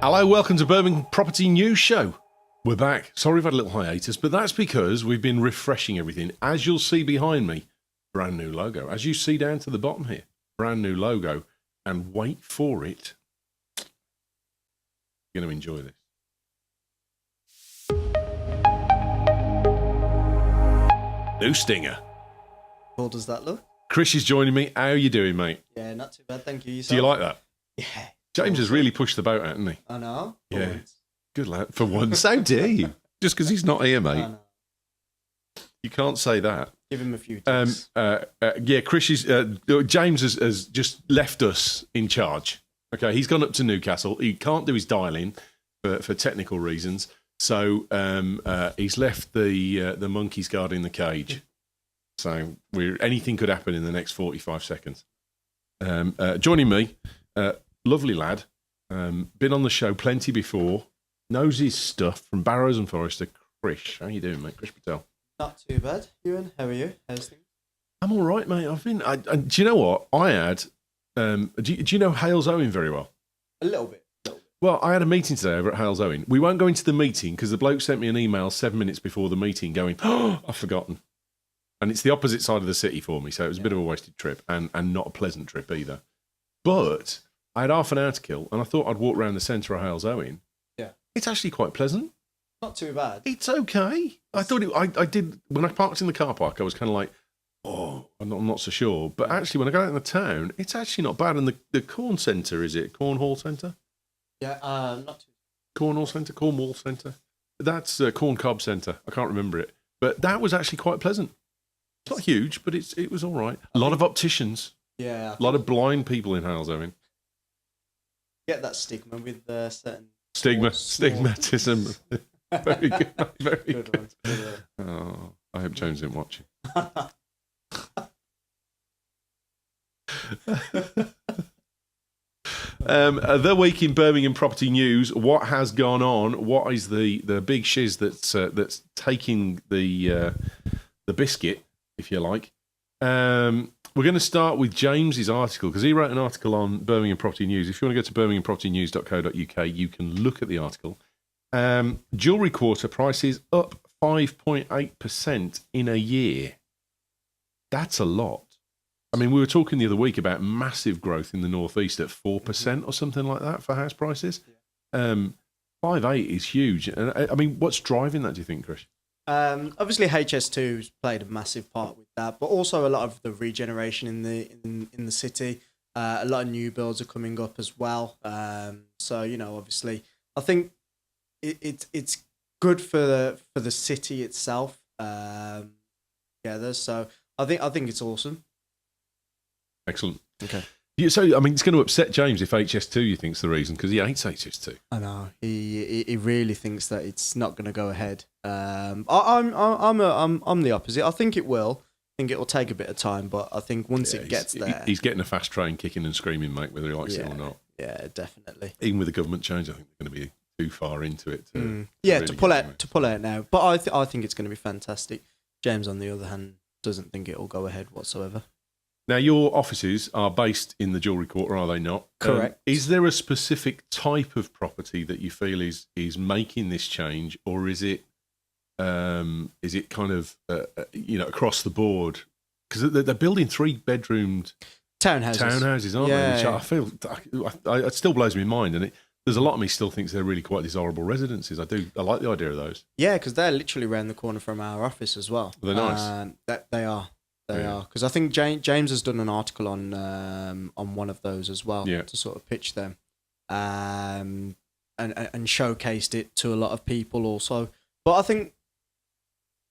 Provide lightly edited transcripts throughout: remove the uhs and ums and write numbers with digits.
Hello, welcome to Birmingham Property News Show. We're back. Sorry we've had a little hiatus, but that's because we've been refreshing everything. As you'll see behind me, brand new logo. As you see down to the bottom here, brand new logo. And wait for it. You're going to enjoy this. New stinger. How does that look? Chris is joining me. How are you doing, mate? Yeah, not too bad. Thank you. Yourself? Do you like that? Yeah. James has really pushed the boat out, hasn't he? I know. Yeah. Once. Good lad. For once. How dare you? Just because he's not here, mate. You can't say that. Give him a few tips. Chris is... James has just left us in charge. Okay, he's gone up to Newcastle. He can't do his dialing for technical reasons. So he's left the monkeys guarding the cage. So anything could happen in the next 45 seconds. Joining me, lovely lad, been on the show plenty before, knows his stuff from Barrows and Forrester. Chris, how you doing, mate? Chris Patel. Not too bad. Ewan, how are you? How's things? I'm all right, mate. Do you know what? I had... do you know Hales Owen very well? A little bit. Well, I had a meeting today over at Hales Owen. We won't go into the meeting because the bloke sent me an email 7 minutes before the meeting going, oh, I've forgotten. And it's the opposite side of the city for me, so it was a bit of a wasted trip and not a pleasant trip either. But I had half an hour to kill, and I thought I'd walk around the centre of Hales Owen. Yeah. It's actually quite pleasant. Not too bad. It's okay. I thought I did, when I parked in the car park, I was kind of like, oh, I'm not so sure. But actually, when I got out in the town, it's actually not bad. And the Corn Centre, is it? Cornwall Centre? Yeah, not too. Cornwall Centre? That's Corn Cob Centre. I can't remember it. But that was actually quite pleasant. It's not huge, but it was all right. A lot of opticians. Yeah. A lot of blind people in Hales Owen. Get that stigma with certain... Stigmatism. Very good. Very good. Good one. Oh, I hope James didn't watch it. The week in Birmingham property news. What has gone on? What is the big shiz that's taking the biscuit, if you like? We're going to start with James's article because he wrote an article on Birmingham Property News. If you want to go to birminghampropertynews.co.uk, you can look at the article. Jewellery quarter prices up 5.8% in a year. That's a lot. I mean, we were talking the other week about massive growth in the northeast at 4% or something like that for house prices. 5.8 is huge. And I mean, what's driving that, do you think, Chris? Obviously, HS2's played a massive part with that, but also a lot of the regeneration in the city. A lot of new builds are coming up as well. So obviously, I think it's good for the city itself. Together, so I think it's awesome. Excellent. Okay. Yeah, so I mean, it's going to upset James if HS2 you think's the reason because he hates HS2. I know he really thinks that it's not going to go ahead. I'm the opposite. I think it will. I think it will take a bit of time, but I think once it gets there, he's getting a fast train, kicking and screaming, mate, whether he likes it or not. Yeah, definitely. Even with the government change, I think they're going to be too far into it. To pull out now. But I think it's going to be fantastic. James, on the other hand, doesn't think it will go ahead whatsoever. Now, your offices are based in the Jewellery Quarter, are they not? Correct. Is there a specific type of property that you feel is making this change, or is it kind of across the board? Because they're building 3-bedroomed townhouses, aren't they? Which I feel it still blows me mind, and there's a lot of me still thinks they're really quite desirable residences. I like the idea of those. Yeah, because they're literally around the corner from our office as well. They're nice. They are. They are, because I think James has done an article on one of those as well to sort of pitch them, and showcased it to a lot of people also. But I think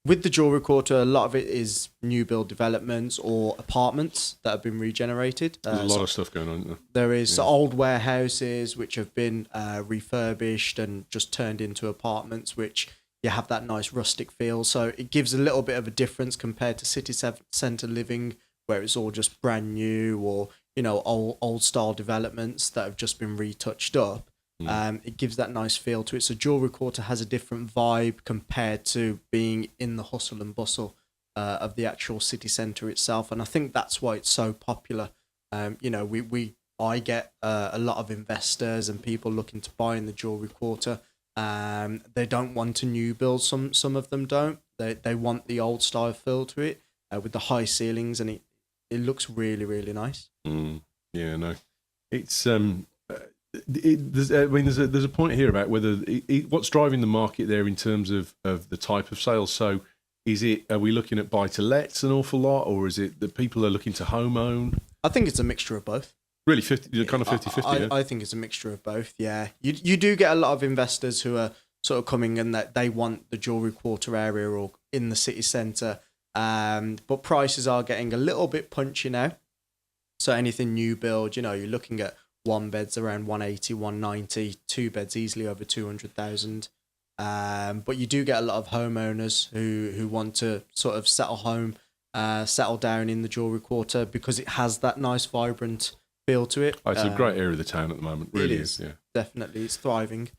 with the Jewellery Quarter, a lot of it is new build developments or apartments that have been regenerated. There's a lot of stuff going on. There is old warehouses which have been refurbished and just turned into apartments, which you have that nice rustic feel. So it gives a little bit of a difference compared to city centre living, where it's all just brand new or old style developments that have just been retouched up. It gives that nice feel to it. So Jewellery Quarter has a different vibe compared to being in the hustle and bustle of the actual city centre itself. And I think that's why it's so popular I get a lot of investors and people looking to buy in the jewellery quarter. They don't want a new build. Some of them don't. They want the old style feel to it, with the high ceilings, and it looks really, really nice. Yeah, no, it's there's a point here about whether what's driving the market there in terms of the type of sales. So, are we looking at buy to lets an awful lot, or is it that people are looking to home own? I think it's a mixture of both. Really, 50, kind of 50-50. I think it's a mixture of both. Yeah, you do get a lot of investors who are sort of coming and that they want the jewellery quarter area or in the city centre, but prices are getting a little bit punchy now. So anything new build, you're looking at one bed's around 180, 190, two beds easily over 200,000. But you do get a lot of homeowners who want to sort of settle down in the jewellery quarter because it has that nice, vibrant feel to it. It's a great area of the town at the moment. Really is. Yeah, definitely, it's thriving,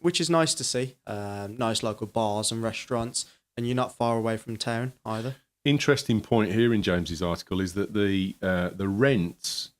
which is nice to see. Nice local bars and restaurants, and you're not far away from town either. Interesting point here in James's article is that the rents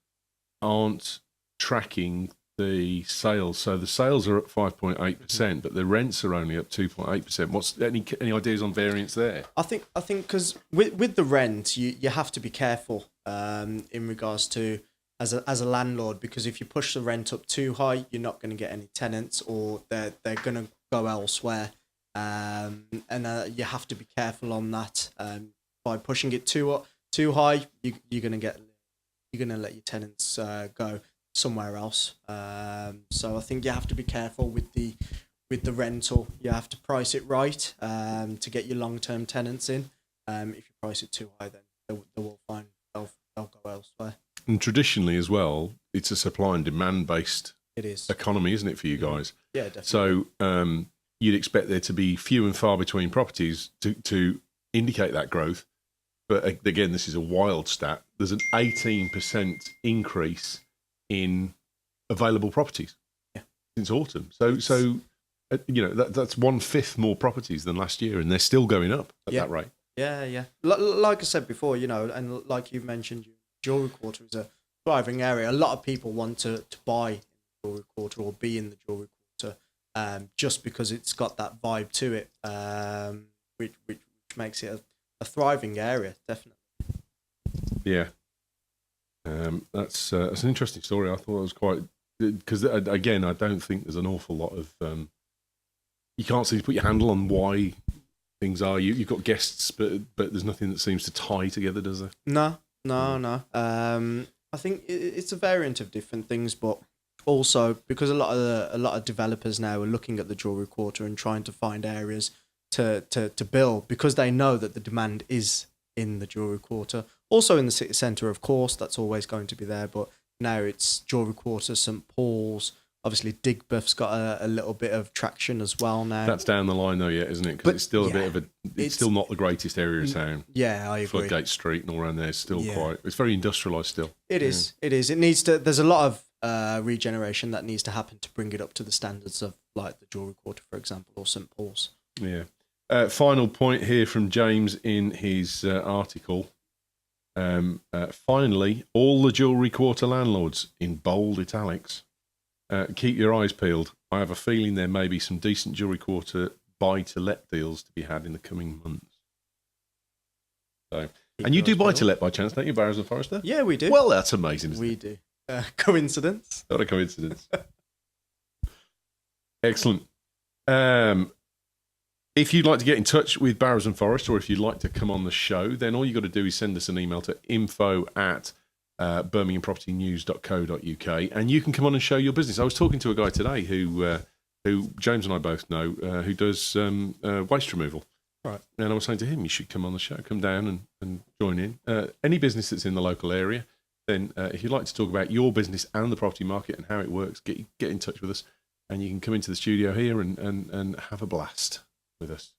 aren't tracking the sales. So the sales are up 5.8%, but the rents are only up 2.8%. What's any ideas on variance there? I think because with the rent, you have to be careful in regards to as a landlord, because if you push the rent up too high, you're not going to get any tenants, or they're going to go elsewhere. And you have to be careful on that. By pushing it too high, you're going to let your tenants go somewhere else. So I think you have to be careful with the rental. You have to price it right to get your long-term tenants in. If you price it too high, then they will find they'll go elsewhere. And traditionally as well, it's a supply and demand based economy, isn't it, for you guys? Yeah, definitely. So you'd expect there to be few and far between properties to indicate that growth. But again, this is a wild stat. There's an 18% increase in available properties since autumn. So that's 1/5 more properties than last year, and they're still going up at that rate. Yeah. Like I said before, and like you mentioned, jewellery quarter is a thriving area. A lot of people want to buy in the jewellery quarter or be in the jewellery quarter, just because it's got that vibe to it, which makes it a thriving area, definitely. Yeah. That's an interesting story. I thought it was quite, because again, I don't think there's an awful lot of you can't seem to put your handle on why things are. You've got guests, but there's nothing that seems to tie together, does there? No. I think it's a variant of different things, but also because a lot of developers now are looking at the jewellery quarter and trying to find areas to build, because they know that the demand is in the jewellery quarter. Also in the city centre, of course, that's always going to be there, but now it's jewellery quarter, St Paul's. Obviously, Digbuff's got a little bit of traction as well now. That's down the line though, yet, isn't it? Because it's still a bit of it's still not the greatest area of town. Yeah, I agree. Floodgate Street and all around there is still quite. It's very industrialised still. It is. It needs to. There's a lot of regeneration that needs to happen to bring it up to the standards of like the jewellery quarter, for example, or St Paul's. Yeah. Final point here from James in his article. Finally, all the jewellery quarter landlords in bold italics. Keep your eyes peeled. I have a feeling there may be some decent jewellery quarter buy-to-let deals to be had in the coming months. So, and you do buy-to-let by chance, don't you, Barrows and Forrester? Yeah, we do. Well, that's amazing, isn't it? We do. Coincidence? Not a coincidence. Excellent. If you'd like to get in touch with Barrows and Forrester, or if you'd like to come on the show, then all you've got to do is send us an email to info@birminghampropertynews.co.uk, and you can come on and show your business. I was talking to a guy today who James and I both know, who does waste removal. Right. And I was saying to him, you should come on the show, come down and join in. Any business that's in the local area, then if you'd like to talk about your business and the property market and how it works, get in touch with us, and you can come into the studio here and have a blast with us.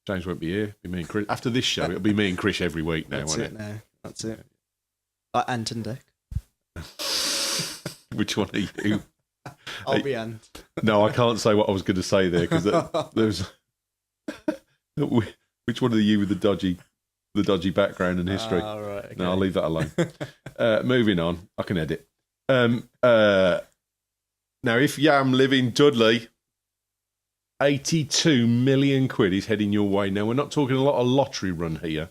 James won't be here. It'll be me and Chris. After this show, it'll be me and Chris every week now, won't it? That's it. Like Ant and Dec. Which one are you? I'll be Ant. No, I can't say what I was going to say there, because there's. Which one are you with the dodgy the dodgy background and history. Right, okay. No, I'll leave that alone. Moving on. I can edit. Now, if Yam live in Dudley, 82 million quid is heading your way. Now, we're not talking a lot of lottery run here.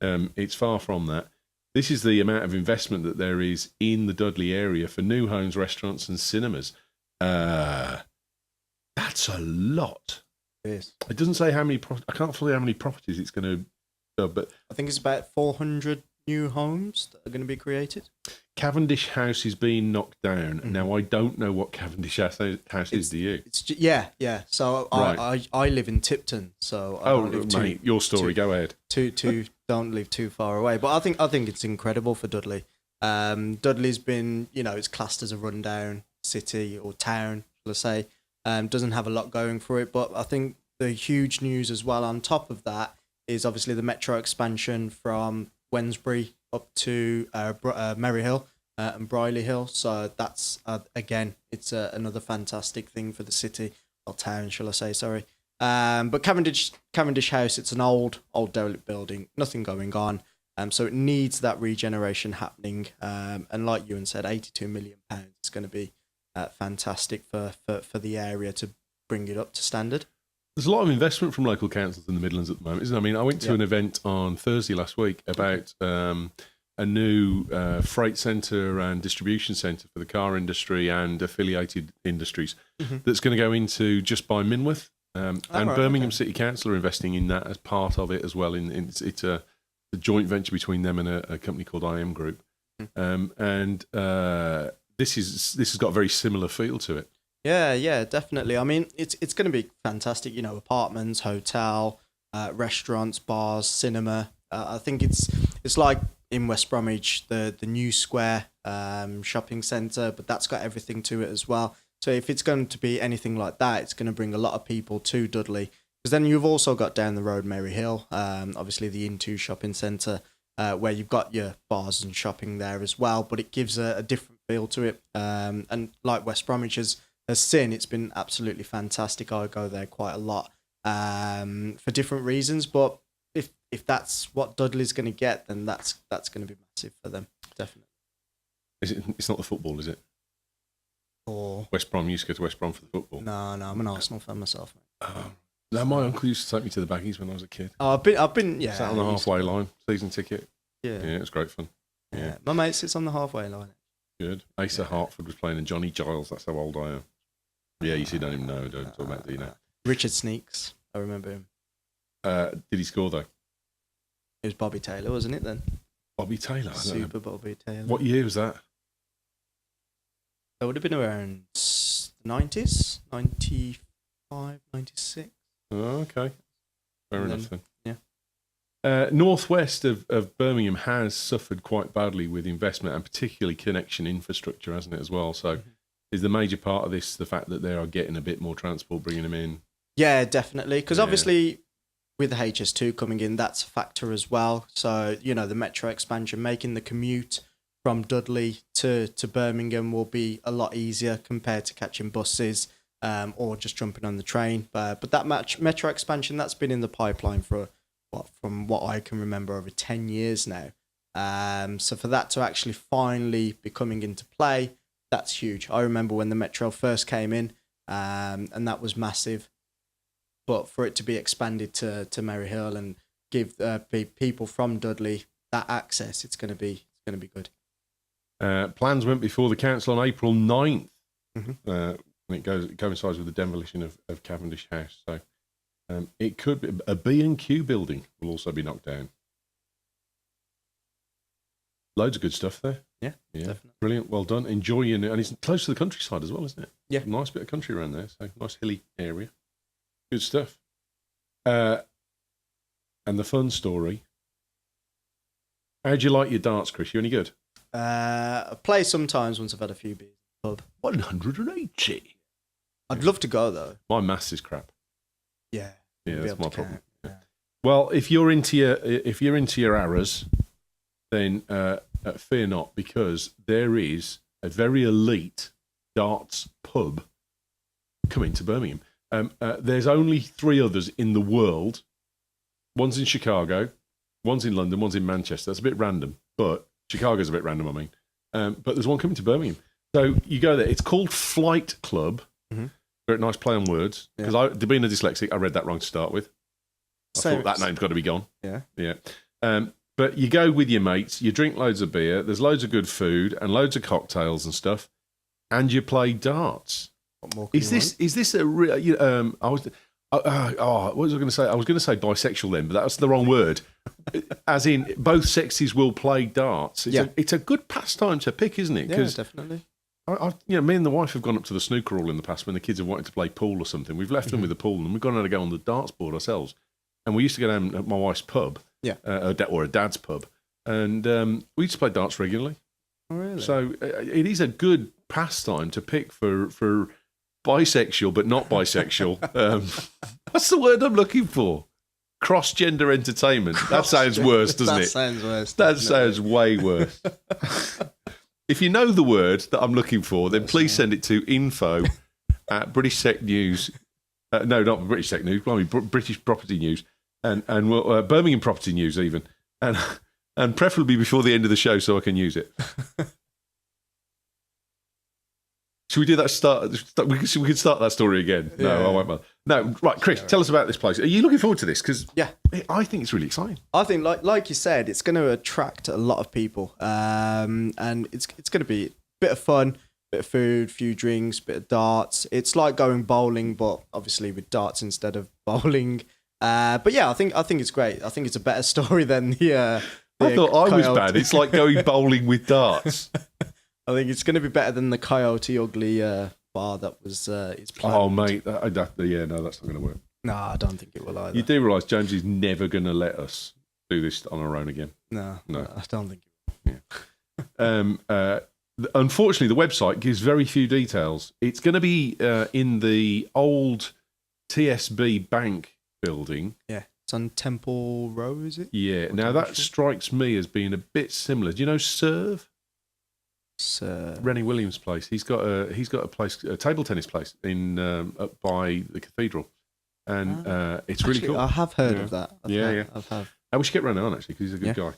It's far from that. This is the amount of investment that there is in the Dudley area for new homes, restaurants and cinemas. That's a lot. It is. It doesn't say how many. I can't tell you how many properties it's going to. But I think it's about 400 new homes that are going to be created. Cavendish House is being knocked down. Now, I don't know what Cavendish House is. Do you? Yeah. So Right. I live in Tipton, so I don't live mate, your story. Go ahead. Don't live too far away. But I think it's incredible for Dudley. Dudley's been, it's classed as a rundown city or town, shall I say. Doesn't have a lot going for it, but I think the huge news as well on top of that is obviously the metro expansion from Wednesbury up to Merry Hill and Briley Hill. So that's, again, it's another fantastic thing for the city, or town, shall I say, sorry. But Cavendish House, it's an old derelict building, nothing going on. So it needs that regeneration happening. And like Ewan said, £82 million is going to be fantastic for the area to bring it up to standard. There's a lot of investment from local councils in the Midlands at the moment, isn't there? I mean, I went to an event on Thursday last week about a new freight centre and distribution centre for the car industry and affiliated industries that's going to go into just by Minworth. And Birmingham City Council are investing in that as part of it as well. It's a joint venture between them and a company called IM Group. And this has got a very similar feel to it. Yeah, definitely. I mean, it's going to be fantastic. Apartments, hotel, restaurants, bars, cinema. I think it's like in West Bromwich, the New Square shopping centre, but that's got everything to it as well. So if it's going to be anything like that, it's going to bring a lot of people to Dudley. Because then you've also got down the road Merry Hill, obviously the Into shopping centre, where you've got your bars and shopping there as well. But it gives a different feel to it. And like West Bromwich has seen, it's been absolutely fantastic. I go there quite a lot for different reasons. But if that's what Dudley's going to get, then that's going to be massive for them, definitely. It's not the football, is it? Or West Brom, you used to go to West Brom for the football. No, I'm an Arsenal fan myself. No, my uncle used to take me to the Baggies when I was a kid. I've been, yeah. Sat on the halfway line, season ticket. Yeah, it was great fun. Yeah. My mate sits on the halfway line. Good. Asa Hartford was playing, and Johnny Giles. That's how old I am. Yeah, you see, don't even know. Don't talk about, do you know? Richard Sneaks, I remember him. Did he score though? It was Bobby Taylor, wasn't it then? Bobby Taylor. Super Bobby Taylor. What year was that? That would have been around the 90s, 95, 96. Oh, okay. Fair enough then. Yeah. Northwest of Birmingham has suffered quite badly with investment and particularly connection infrastructure, hasn't it, as well? So is the major part of this the fact that they are getting a bit more transport, bringing them in? Yeah, definitely. Because obviously with the HS2 coming in, that's a factor as well. So, the metro expansion, making the commute from Dudley to Birmingham will be a lot easier compared to catching buses or just jumping on the train. But that metro expansion, that's been in the pipeline for, from what I can remember, over 10 years now. So for that to actually finally be coming into play, that's huge. I remember when the metro first came in, and that was massive. But for it to be expanded to Merry Hill and give people from Dudley that access, it's going to be good. Plans went before the council on April 9th. And it coincides with the demolition of Cavendish House. So it could be a B&Q building will also be knocked down. Loads of good stuff there. Yeah, definitely. Brilliant. Well done. Enjoying it. And it's close to the countryside as well, isn't it? Yeah. Nice bit of country around there. So nice hilly area. Good stuff. And the fun story. How'd you like your darts, Chris? You any good? I play sometimes once I've had a few beers. Pub. 180. I'd love to go though. My maths is crap. Yeah. Yeah, that's my problem. Yeah. Well, if you're into your arrows, then fear not, because there is a very elite darts pub coming to Birmingham. There's only 3 others in the world. One's in Chicago, One's in London, one's in Manchester. That's a bit random, but Chicago's a bit random, I mean. But there's one coming to Birmingham. So you go there. It's called Flight Club. Mm-hmm. Very nice play on words. Because being a dyslexic, I read that wrong to start with. I thought that name's got to be gone. Yeah. But you go with your mates, you drink loads of beer, there's loads of good food and loads of cocktails and stuff, and you play darts. What more is this a real? What was I going to say? I was going to say bisexual then, but that's the wrong word. As in, both sexes will play darts. It's a good pastime to pick, isn't it? Yeah, definitely. Me and the wife have gone up to the snooker hall in the past when the kids have wanted to play pool or something. We've left them with the pool and we've gone out to go on the darts board ourselves. And we used to go down at my wife's pub, or a dad's pub, and we used to play darts regularly. Oh, really? So it is a good pastime to pick for bisexual but not bisexual. What's the word I'm looking for? Cross-gender entertainment. That sounds worse, doesn't it? That sounds worse. That sounds way worse. If you know the word that I'm looking for, then please send it to info@British Tech News. No, not British Tech News. British Property News, and Birmingham Property News even, and preferably before the end of the show so I can use it. Should we do that? We can start that story again. No, I won't bother. No, right, Chris, tell us about this place. Are you looking forward to this? Because I think it's really exciting. I think, like you said, it's going to attract a lot of people, and it's going to be a bit of fun, bit of food, few drinks, bit of darts. It's like going bowling, but obviously with darts instead of bowling. But yeah, I think it's great. I think it's a better story than the. I thought I was bad. It's like going bowling with darts. I think it's going to be better than the Coyote Ugly bar that was it's planned. Oh, mate. No, that's not going to work. No, I don't think it will either. You do realise James is never going to let us do this on our own again. No, I don't think it will. Yeah. Unfortunately, the website gives very few details. It's going to be in the old TSB Bank building. Yeah, it's on Temple Row, is it? Yeah. Now, that strikes me as being a bit similar. Do you know Serve? Rennie Williams' place. He's got a place, a table tennis place in up by the cathedral, and it's really cool. I have heard of that. We should get Rennie on actually because he's a good guy.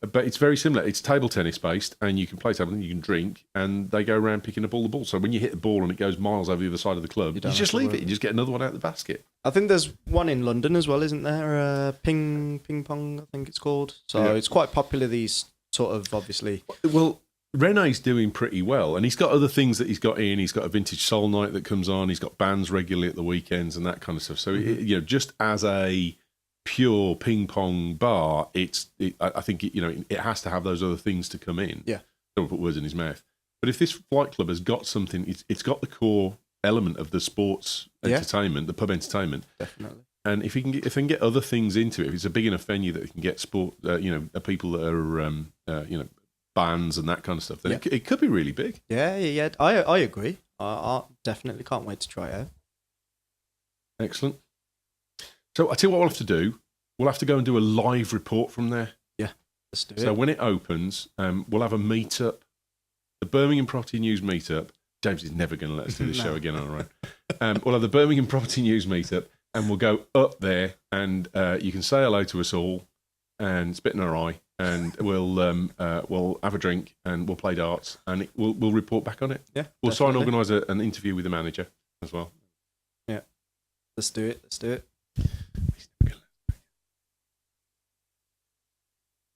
But it's very similar. It's table tennis based, and you can play table, you can drink, and they go around picking up all the balls. So when you hit the ball and it goes miles over the other side of the club, you just leave it. You just get another one out of the basket. I think there's one in London as well, isn't there? Ping pong, I think it's called. So it's quite popular. These sort of obviously. Well. Rene's doing pretty well, and he's got other things that he's got in. He's got a vintage soul night that comes on. He's got bands regularly at the weekends and that kind of stuff. So, just as a pure ping pong bar, I think it has to have those other things to come in. Yeah, don't put words in his mouth. But if this flight club has got something, it's got the core element of the sports entertainment, the pub entertainment, definitely. And if they can get other things into it, if it's a big enough venue that it can get sport, people that are bands and that kind of stuff, then it could be really big. Yeah. I agree. I definitely can't wait to try it out. Excellent. So I tell you what we'll have to do. We'll have to go and do a live report from there. Yeah, let's do it. So when it opens, we'll have a meet-up, the Birmingham Property News meet-up. James is never going to let us do this show again on our own. We'll have the Birmingham Property News meet-up, and we'll go up there, and you can say hello to us all and spit in our eye. And we'll have a drink and we'll play darts and we'll report back on it. Yeah, we'll try and organise an interview with the manager as well. Yeah, let's do it.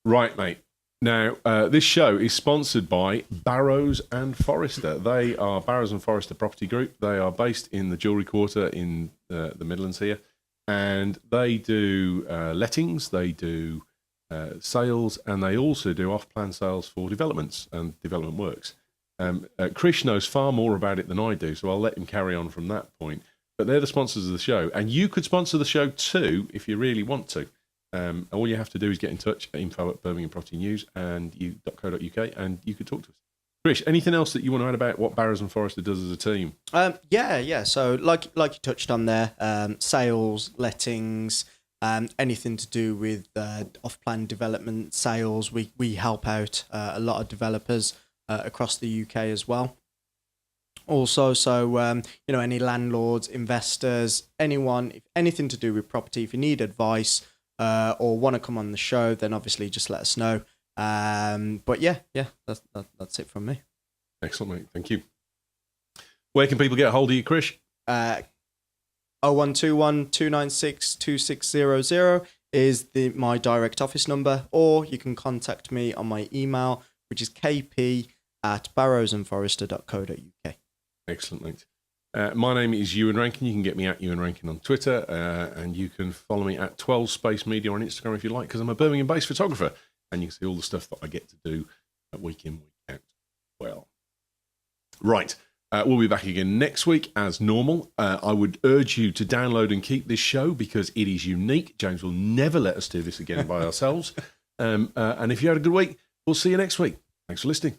Right, mate. Now this show is sponsored by Barrows and Forrester. They are Barrows and Forrester Property Group. They are based in the Jewellery Quarter in the Midlands here, and they do lettings. They do sales, and they also do off-plan sales for developments and development works. Chris knows far more about it than I do, so I'll let him carry on from that point. But they're the sponsors of the show, and you could sponsor the show too if you really want to. All you have to do is get in touch at info@Birmingham Property News and .co.uk, and you could talk to us. Chris, anything else that you want to add about what Barrows and Forrester does as a team? Yeah. So like you touched on there, sales, lettings. Anything to do with off-plan development sales, we help out a lot of developers across the UK as well. Also, so any landlords, investors, anyone, if anything to do with property, if you need advice, or want to come on the show, then obviously just let us know. But yeah, that's it from me. Excellent, mate. Thank you. Where can people get a hold of you, Krish? 0121 296 2600 is my direct office number, or you can contact me on my email, which is kp@barrowsandforrester.co.uk. Excellent, mate. My name is Ewan Rankin. You can get me at Ewan Rankin on Twitter, and you can follow me at 12 Space Media on Instagram if you like, because I'm a Birmingham-based photographer, and you can see all the stuff that I get to do week in, week out. Well, right. We'll be back again next week as normal. I would urge you to download and keep this show because it is unique. James will never let us do this again by ourselves. And if you had a good week, we'll see you next week. Thanks for listening.